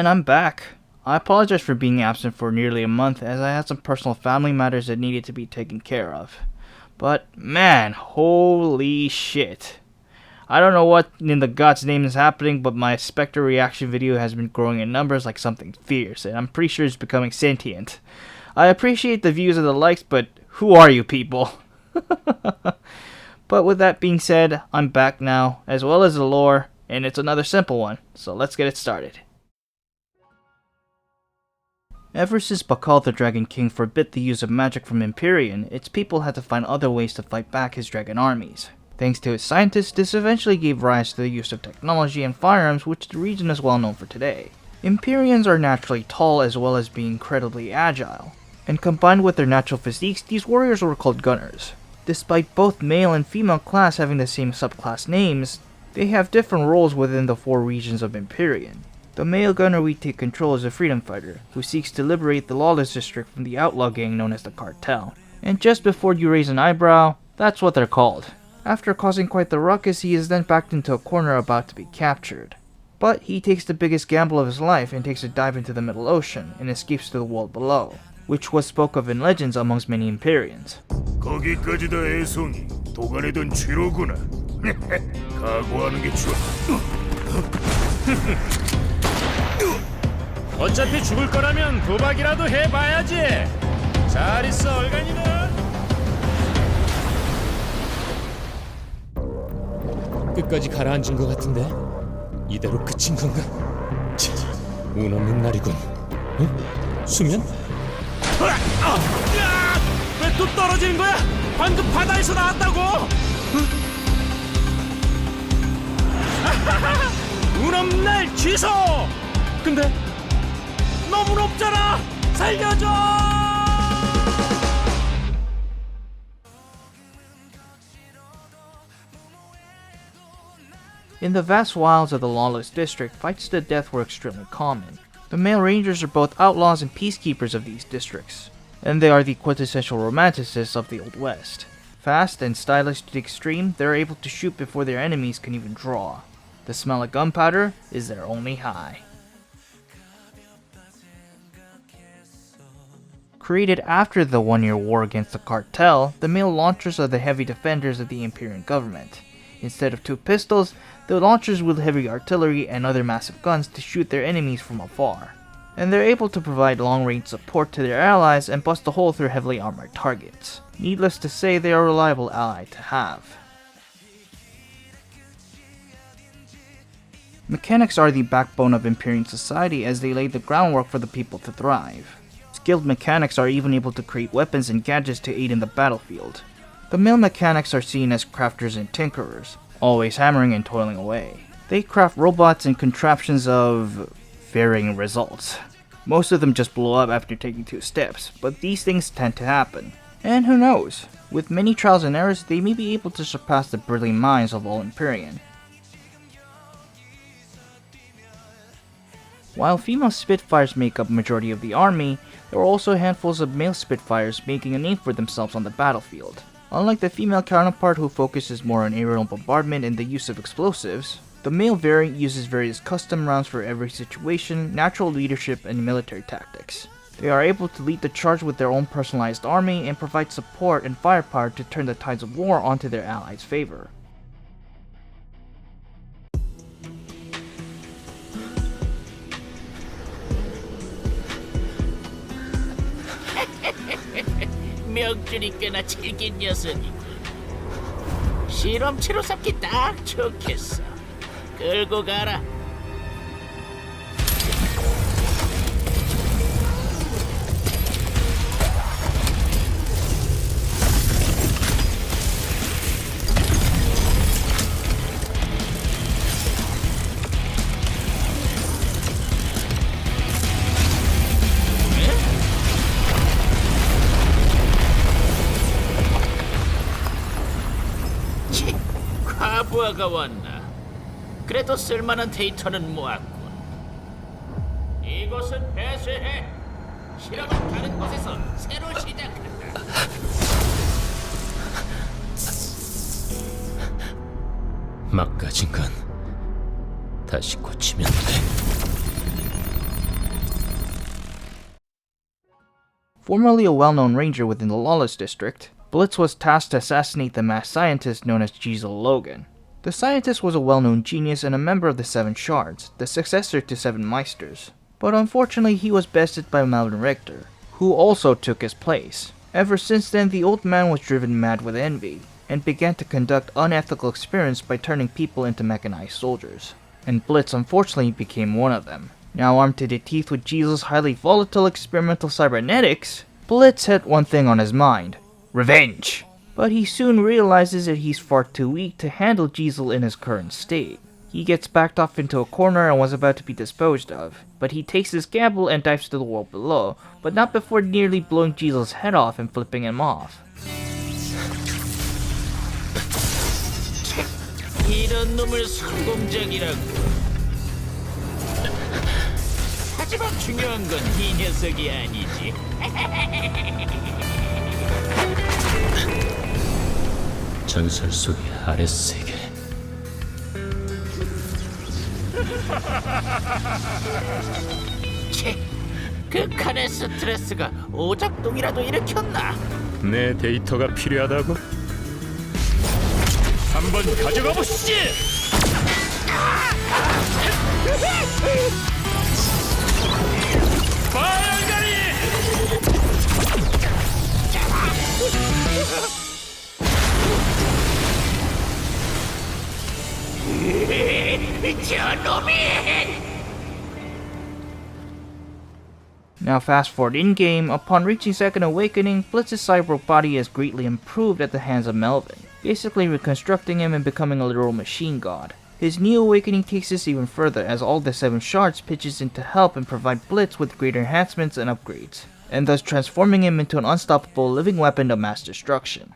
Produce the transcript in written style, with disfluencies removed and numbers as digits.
And I'm back. I apologize for being absent for nearly a month as I had some personal family matters that needed to be taken care of. But man, holy shit. I don't know what in the God's name is happening, but my Spectre reaction video has been growing in numbers like something fierce, and I'm pretty sure it's becoming sentient. I appreciate the views and the likes, but who are you people? But with that being said, I'm back now, as well as the lore, and it's another simple one, so let's get it started. Ever since Bakal the Dragon King forbid the use of magic from Empyrean, its people had to find other ways to fight back his dragon armies. Thanks to its scientists, this eventually gave rise to the use of technology and firearms, which the region is well known for today. Empyreans are naturally tall as well as being incredibly agile, and combined with their natural physiques, these warriors were called gunners. Despite both male and female class having the same subclass names, they have different roles within the 4 regions of Empyrean. The male gunner we take control is a freedom fighter, who seeks to liberate the lawless district from the outlaw gang known as the Cartel. And just before you raise an eyebrow, that's what they're called. After causing quite the ruckus, he is then backed into a corner about to be captured. But he takes the biggest gamble of his life and takes a dive into the Middle Ocean and escapes to the world below, which was spoke of in legends amongst many Empyreans. 거기까지 다 애송이 도가내던 죄로구나. 각오하는 게 좋아. 어차피 죽을 거라면 도박이라도 해봐야지. 잘 있어 얼간이는. 끝까지 가라앉은 것 같은데 이대로 끝인 건가? 운 없는 날이군. 응? 수면? 왜 또 떨어지는 거야? 방금 바다에서 나왔다고. 운 없는 날 취소. 근데 너무 높잖아. 살려줘. In the vast wilds of the lawless district, fights to the death were extremely common. The male rangers are both outlaws and peacekeepers of these districts, and they are the quintessential romanticists of the Old West. Fast and stylish to the extreme, they are able to shoot before their enemies can even draw. The smell of gunpowder is their only high. Created after the 1-year war against the Cartel, the male launchers are the heavy defenders of the Empyrean government. Instead of 2 pistols, the launchers wield heavy artillery and other massive guns to shoot their enemies from afar. And they're able to provide long-range support to their allies and bust a hole through heavily armored targets. Needless to say, they are a reliable ally to have. Mechanics are the backbone of Empyrean society as they lay the groundwork for the people to thrive. Skilled mechanics are even able to create weapons and gadgets to aid in the battlefield. The male mechanics are seen as crafters and tinkerers, always hammering and toiling away. They craft robots and contraptions of varying results. Most of them just blow up after taking 2 steps, but these things tend to happen. And who knows, with many trials and errors, they may be able to surpass the brilliant minds of all Empyrean. While female Spitfires make up majority of the army, there are also handfuls of male Spitfires making a name for themselves on the battlefield. Unlike the female counterpart who focuses more on aerial bombardment and the use of explosives, the male variant uses various custom rounds for every situation, natural leadership, and military tactics. They are able to lead the charge with their own personalized army and provide support and firepower to turn the tides of war onto their allies' favor. 명줄이 꽤나 질긴 녀석이군. 실험체로 삼기 딱 좋겠어. 끌고 가라. 과부하가 왔나? 그래도 쓸만한 데이터는 모았군. 이곳은 폐쇄해. 실험은 다른 곳에서 새로 시작한다. 막가진 건 다시 고치면 돼. Formerly a well-known ranger within the Lawless District, Blitz was tasked to assassinate the mad scientist known as Giselle Logan. The scientist was a well-known genius and a member of the Seven Shards, the successor to Seven Meisters. But unfortunately he was bested by Melvin Richter, who also took his place. Ever since then, the old man was driven mad with envy, and began to conduct unethical experiments by turning people into mechanized soldiers. And Blitz unfortunately became one of them. Now armed to the teeth with Giselle's highly volatile experimental cybernetics, Blitz had one thing on his mind: revenge! But he soon realizes that he's far too weak to handle Giselle in his current state. He gets backed off into a corner and was about to be disposed of, but he takes his gamble and dives to the world below, but not before nearly blowing Giselle's head off and flipping him off. 이런 놈을 성공적이라고. 하지만 중요한 건 이 녀석이 아니지. 전설 속의 아랫세계. 극한의 스트레스가 오작동이라도 일으켰나? 내 데이터가 필요하다고? 한번 가져가 보시지. 빨간이! 저놈이! Now fast forward in-game, upon reaching Second Awakening, Blitz's cyborg body is greatly improved at the hands of Melvin, basically reconstructing him and becoming a literal machine god. His new awakening takes this even further as all the 7 shards pitches in to help and provide Blitz with greater enhancements and upgrades, and thus transforming him into an unstoppable living weapon of mass destruction.